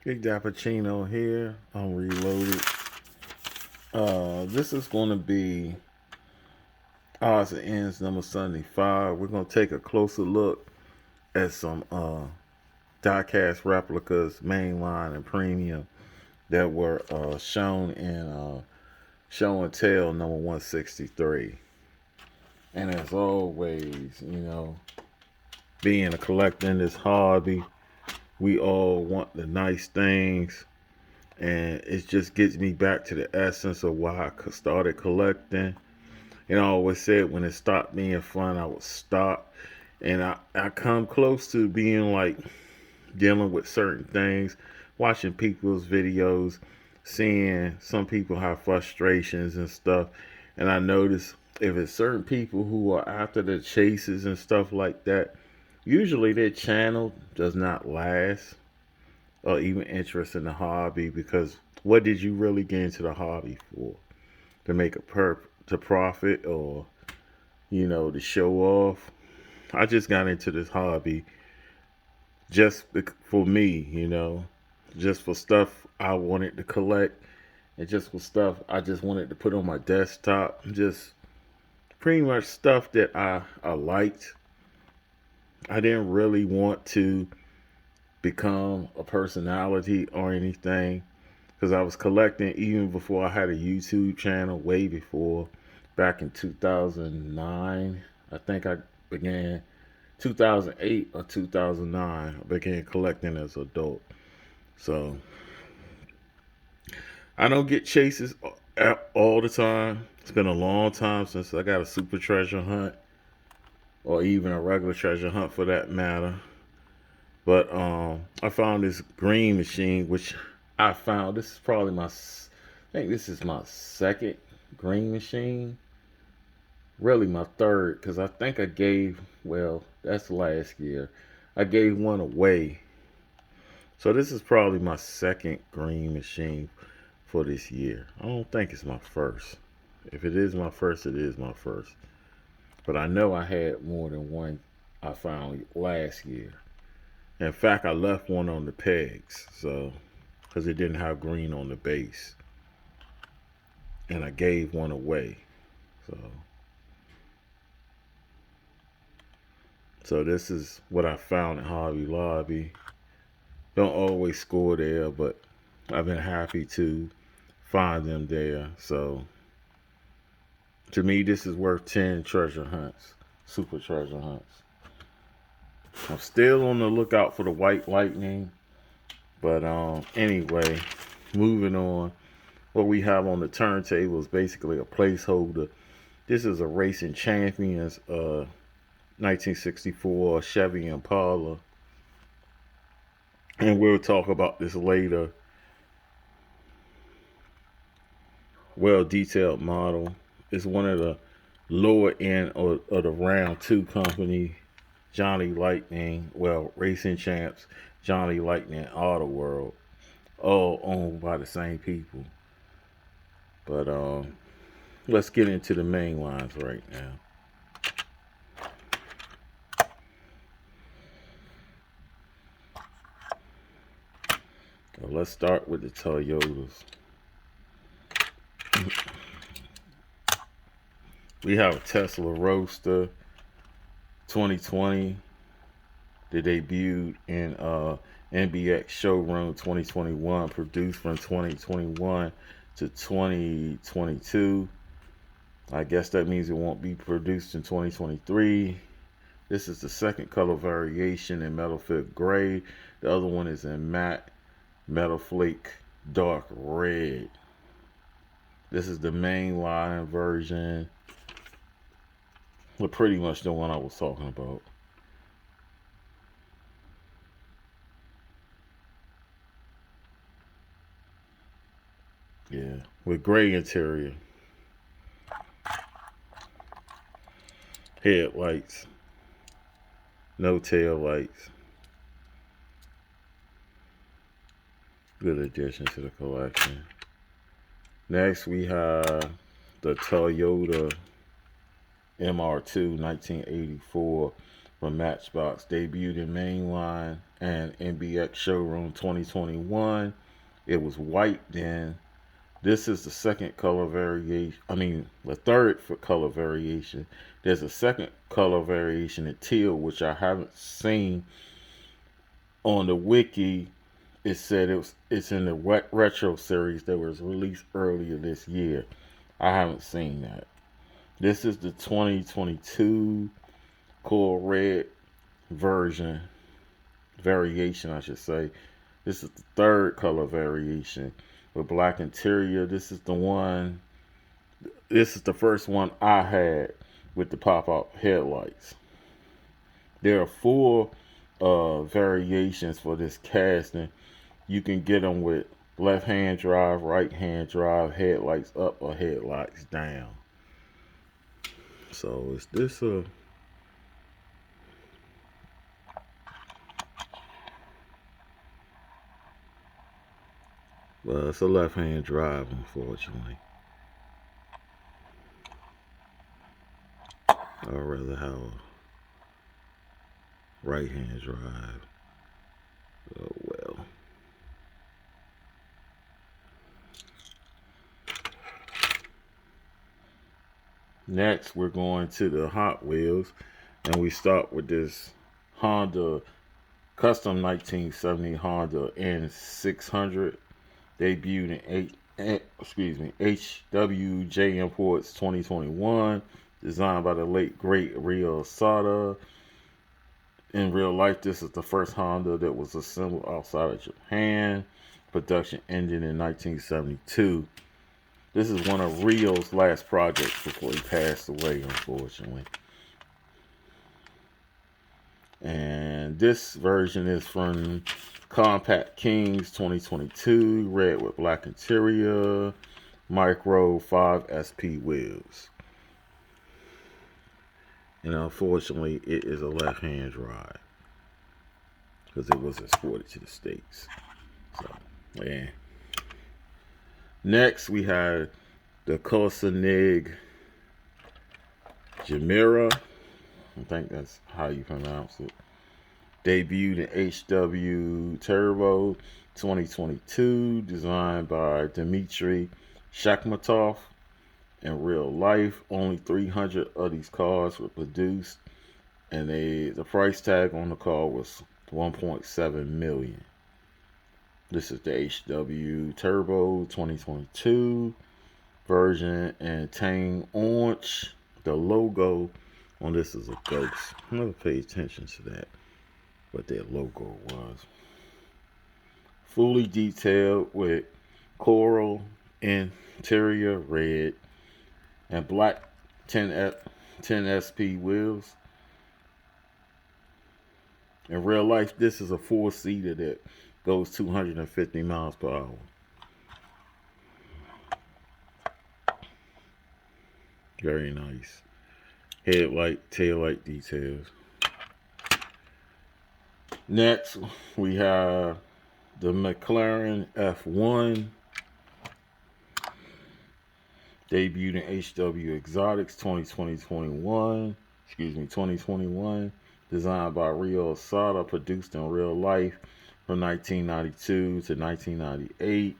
Big Dappuccino here. I'm reloaded. This is going to be odds and ends number 75. We're going to take a closer look at some diecast replicas, mainline and premium, that were shown in show and tell number 163. And as always, being a collector in this hobby, we all want the nice things, and it just gets me back to the essence of why I started collecting. And I always said when it stopped being fun, I would stop. And I come close to being like dealing with certain things, watching people's videos, seeing some people have frustrations and stuff. And I notice if it's certain people who are after the chases and stuff like that, usually their channel does not last or even interest in the hobby, because what did you really get into the hobby for? To make to profit, or to show off? I just got into this hobby just for me, just for stuff I wanted to collect, and just for stuff I just wanted to put on my desktop. Just pretty much stuff that I liked. I didn't really want to become a personality or anything, because I was collecting even before I had a YouTube channel, way before, back in 2009. I think I began 2008 or 2009. I began collecting as an adult. So I don't get chases all the time. It's been a long time since I got a super treasure hunt, or even a regular treasure hunt for that matter. But I found this green machine, which I found, this is probably I think this is my second green machine. Really my third, because I think I gave, well, that's last year. I gave one away. So this is probably my second green machine for this year. I don't think it's my first. If it is my first, it is my first. But I know I had more than one I found last year. In fact, I left one on the pegs, so because it didn't have green on the base, and I gave one away. So, so this is what I found at Hobby Lobby. Don't always score there, but I've been happy to find them there. So, to me, this is worth 10 treasure hunts, super treasure hunts. I'm still on the lookout for the white lightning, but anyway, moving on. What we have on the turntable is basically a placeholder. This is a Racing Champions 1964 Chevy Impala, and we'll talk about this later. Well detailed model. It's one of the lower end of the round two company, Johnny Lightning, well, Racing Champs, Johnny Lightning, Auto World, all owned by the same people. But let's get into the main lines right now. So let's start with the Toyotas. We have a Tesla Roadster 2020 that debuted in NBX Showroom 2021, produced from 2021 to 2022. I guess that means it won't be produced in 2023. This is the second color variation in Metal Fit Gray. The other one is in matte Metal Flake Dark Red. This is the main line version. Well, pretty much the one I was talking about. Yeah, with gray interior. Headlights. No tail lights. Good addition to the collection. Next, we have the Toyota MR2 1984 from Matchbox. Debuted in mainline and NBX showroom 2021. It was white then. This is the second color variation. I mean, the third for color variation. There's a second color variation in teal, which I haven't seen on the wiki. It said it's in the retro series that was released earlier this year. I haven't seen that. This is the 2022 cool red version variation, I should say. This is the third color variation with black interior. This is the one. This is the first one I had with the pop-up headlights. There are four variations for this casting. You can get them with left-hand drive, right-hand drive, headlights up or headlights down. So is this a... Well, it's a left-hand drive, unfortunately. I'd rather have a right-hand drive. Oh well. Next, we're going to the Hot Wheels, and we start with this Honda custom 1970 Honda N600, debuted in HWJ Imports 2021, designed by the late great Ryo Sada. In real life, this is the first Honda that was assembled outside of Japan. Production ended in 1972. This is one of Ryo's last projects before he passed away, unfortunately. And this version is from Compact Kings 2022, red with black interior, micro 5 SP wheels. And unfortunately, it is a left-hand drive because it was exported to the States. So, yeah. Next, we had the Koenigsegg Chimera. I think that's how you pronounce it. Debuted in HW Turbo 2022, designed by Dmitry Shakhmatov. In real life, only 300 of these cars were produced, and the price tag on the car was $1.7 million. This is the HW Turbo 2022 version in Tang Orange. The logo on this is a ghost. I never paid attention to that, what their logo was. Fully detailed with coral interior red and black 10 SP wheels. In real life, this is a four-seater that goes 250 miles per hour. Very nice. Headlight, taillight details. Next, we have the McLaren F1. Debuted in HW Exotics 2021. Designed by Ryo Sada, produced in real life from 1992 to 1998.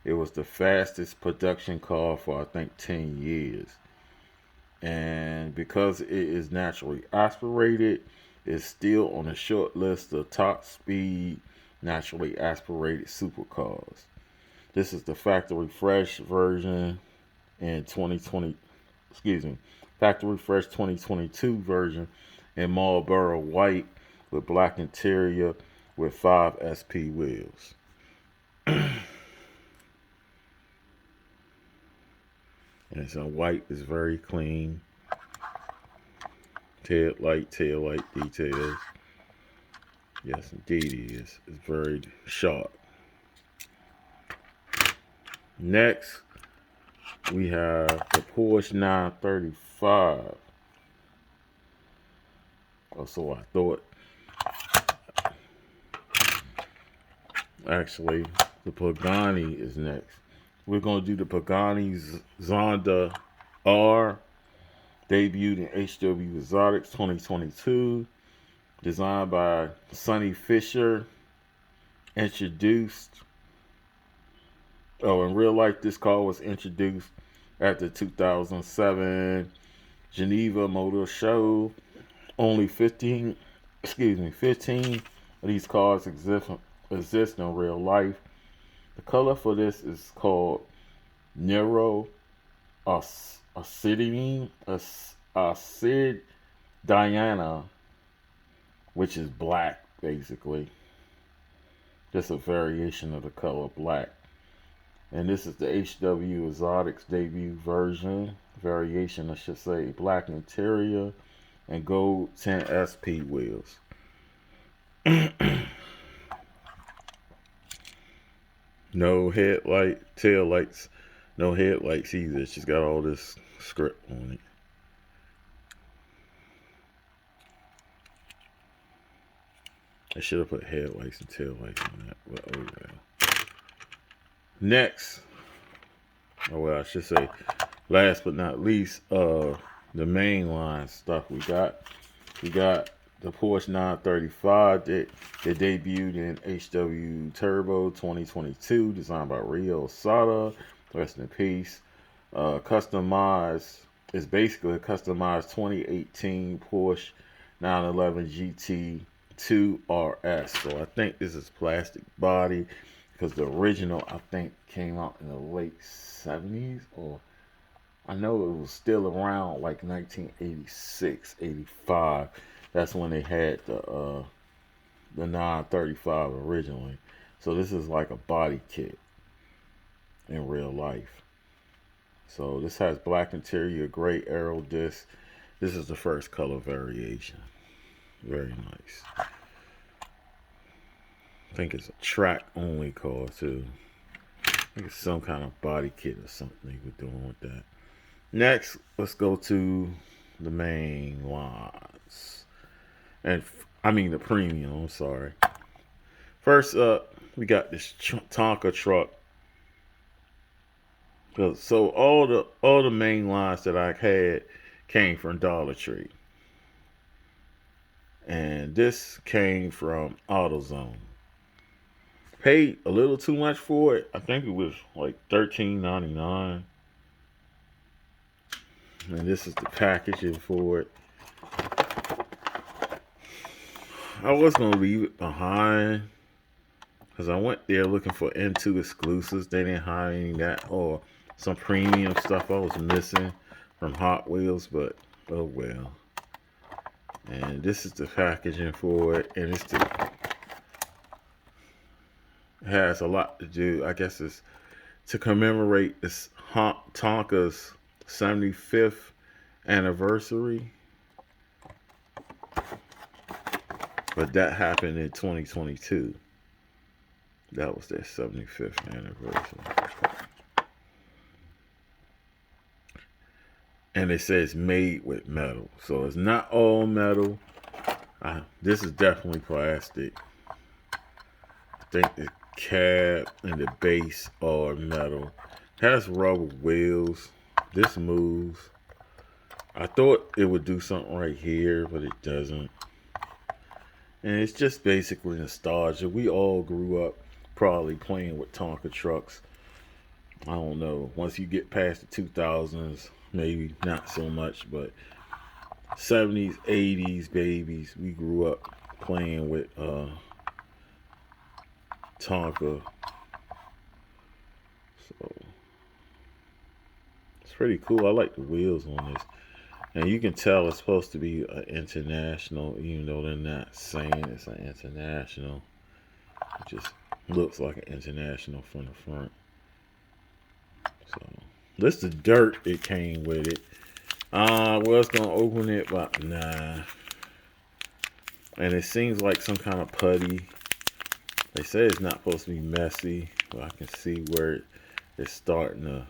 It was the fastest production car for, I think, 10 years. And because it is naturally aspirated, it's still on the short list of top speed naturally aspirated supercars. This is the factory fresh version in factory fresh 2022 version in Marlboro white with black interior with 5 SP wheels. And it's in white, it's very clean. Taillight details. Yes, indeed it is. It's very sharp. Next, we have the Porsche 935. Or so I thought. Actually, the Pagani is next. We're going to do the Pagani Zonda R. Debuted in HW Exotics 2022. designed by Sonny Fisher, introduced. Oh, in real life, this car was introduced at the 2007 Geneva Motor Show. Only 15 of these cars exist in real life. The color for this is called Nero Acid Diana, which is black, basically. Just a variation of the color black. And this is the HW Exotics debut version. Variation, I should say. Black interior and gold 10 SP wheels. No tail lights, no headlights either. It's just got all this script on it. I should have put headlights and tail lights on that, but oh well. Next, I should say, last but not least, the mainline stuff we got. We got the Porsche 935 that debuted in HW Turbo 2022, designed by Rio Sada. Rest in peace. Customized. It's basically a customized 2018 Porsche 911 GT2 RS. So I think this is plastic body because the original I think came out in the late 70s, or I know it was still around like 1986, 85. That's when they had the 935 originally. So this is like a body kit in real life. So this has black interior, gray aero disc. This is the first color variation. Very nice. I think it's a track only car too. I think it's some kind of body kit or something they were doing with that. Next, let's go to the main lines. And I mean the premium, I'm sorry. First up, we got this Tonka truck. So all the main lines that I had came from Dollar Tree. And this came from AutoZone. Paid a little too much for it. I think it was like $13.99. And this is the packaging for it. I was going to leave it behind because I went there looking for M2 exclusives. They didn't have any of that or some premium stuff I was missing from Hot Wheels, but oh well. And this is the packaging for it, and it has a lot to do. I guess it's to commemorate this Tonka's 75th anniversary. But that happened in 2022. That was their 75th anniversary. And it says made with metal. So it's not all metal. This is definitely plastic. I think the cab and the base are metal. Has rubber wheels. This moves. I thought it would do something right here, but it doesn't. And it's just basically nostalgia. We all grew up probably playing with Tonka trucks. I don't know. Once you get past the 2000s, maybe not so much, but 70s, 80s babies, we grew up playing with Tonka. So it's pretty cool. I like the wheels on this. And you can tell it's supposed to be an international, even though they're not saying it's an international. It just looks like an international from the front. So this is the dirt it came with it. Was gonna open it, but nah. And it seems like some kind of putty. They say it's not supposed to be messy, but I can see where it's starting to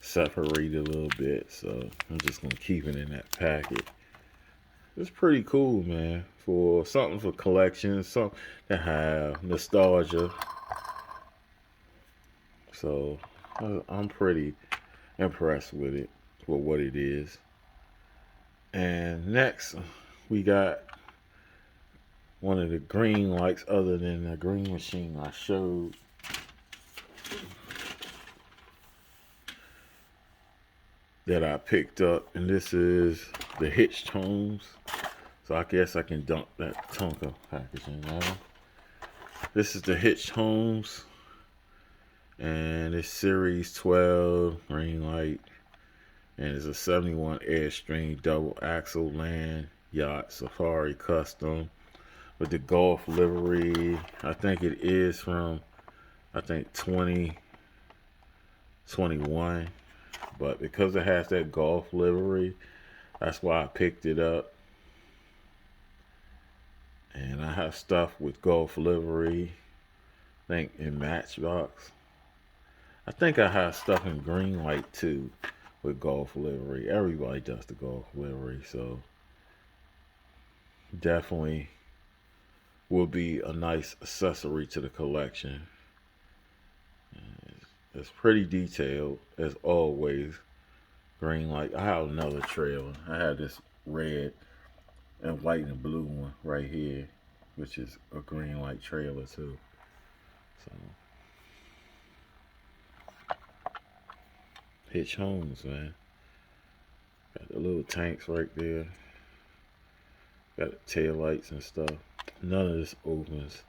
separate a little bit. So I'm just gonna keep it in that packet. It's pretty cool, man. For something for collections, something to have nostalgia. So I'm pretty impressed with it, for what it is. And next, we got one of the green lights other than the green machine I showed. That I picked up, and this is the hitched homes. So I guess I can dump that Tonka packaging now. This is the hitched homes, and it's series 12 Greenlight, and it's a 71 Airstream double axle land yacht safari custom with the Gulf livery. I think it is from 2021, but because it has that Gulf livery, that's why I picked it up. And I have stuff with Gulf livery, I think in Matchbox. I think I have stuff in Greenlight too with Gulf livery. Everybody does the Gulf livery, so definitely will be a nice accessory to the collection. It's pretty detailed as always. Greenlight. I have another trailer. I have this red and white and blue one right here, which is a Greenlight trailer too. So hitch homes, man. Got the little tanks right there. Got the tail lights and stuff. None of this opens.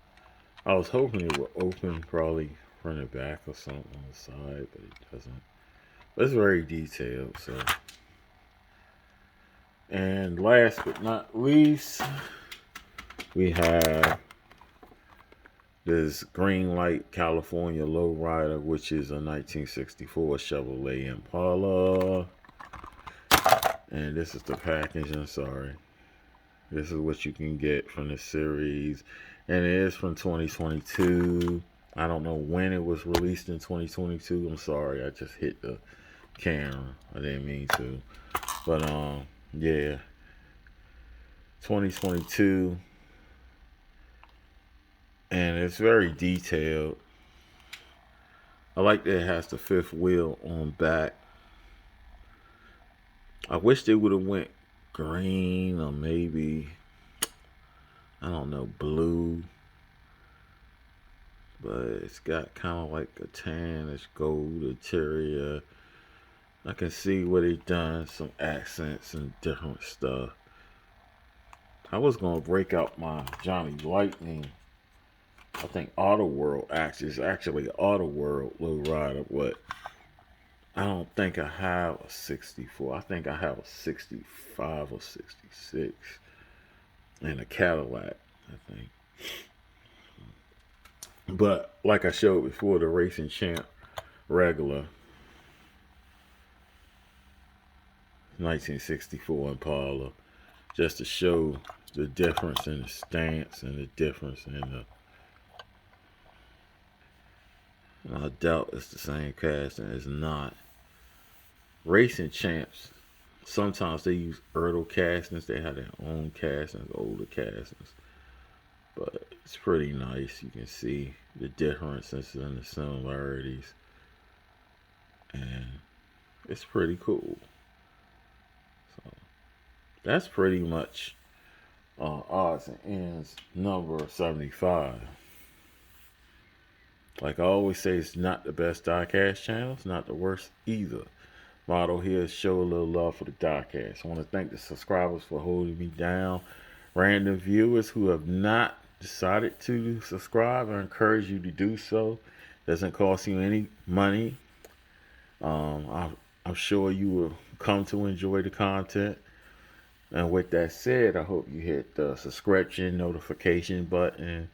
I was hoping it would open probably from the back or something on the side, but it doesn't. But it's very detailed, so. And last but not least, we have this Greenlight California Lowrider, which is a 1964 Chevrolet Impala. And this is the packaging, sorry. This is what you can get from the series. And it is from 2022. I don't know when it was released in 2022. I'm sorry, I just hit the camera. I didn't mean to. But yeah. 2022. And it's very detailed. I like that it has the fifth wheel on back. I wish they would have went green or maybe, I don't know, blue. But it's got kind of like a tannish gold interior. I can see where they've done some accents and different stuff. I was going to break out my Johnny Lightning. I think Auto World is actually Auto World Lowrider, but I don't think I have a 64. I think I have a 65 or 66 and a Cadillac, I think. But like I showed before, the Racing Champ regular 1964 Impala, just to show the difference in the stance and the difference in the. I doubt it's the same casting. It's not. Racing Champs, sometimes they use Ertl castings. They have their own castings, older castings. But it's pretty nice. You can see the differences and the similarities. And it's pretty cool. So that's pretty much odds and ends number 75. Like I always say, it's not the best diecast channel. It's not the worst either. Motto here is show a little love for the diecast. I want to thank the subscribers for holding me down. Random viewers who have not decided to subscribe, I encourage you to do so. Doesn't cost you any money. I'm sure you will come to enjoy the content. And with that said, I hope you hit the subscription notification button.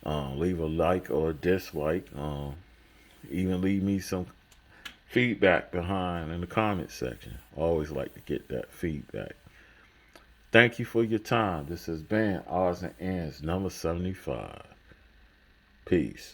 Leave a like or a dislike. Even leave me some feedback behind in the comment section. I always like to get that feedback. Thank you for your time. This has been Odds and Ends number 75. Peace.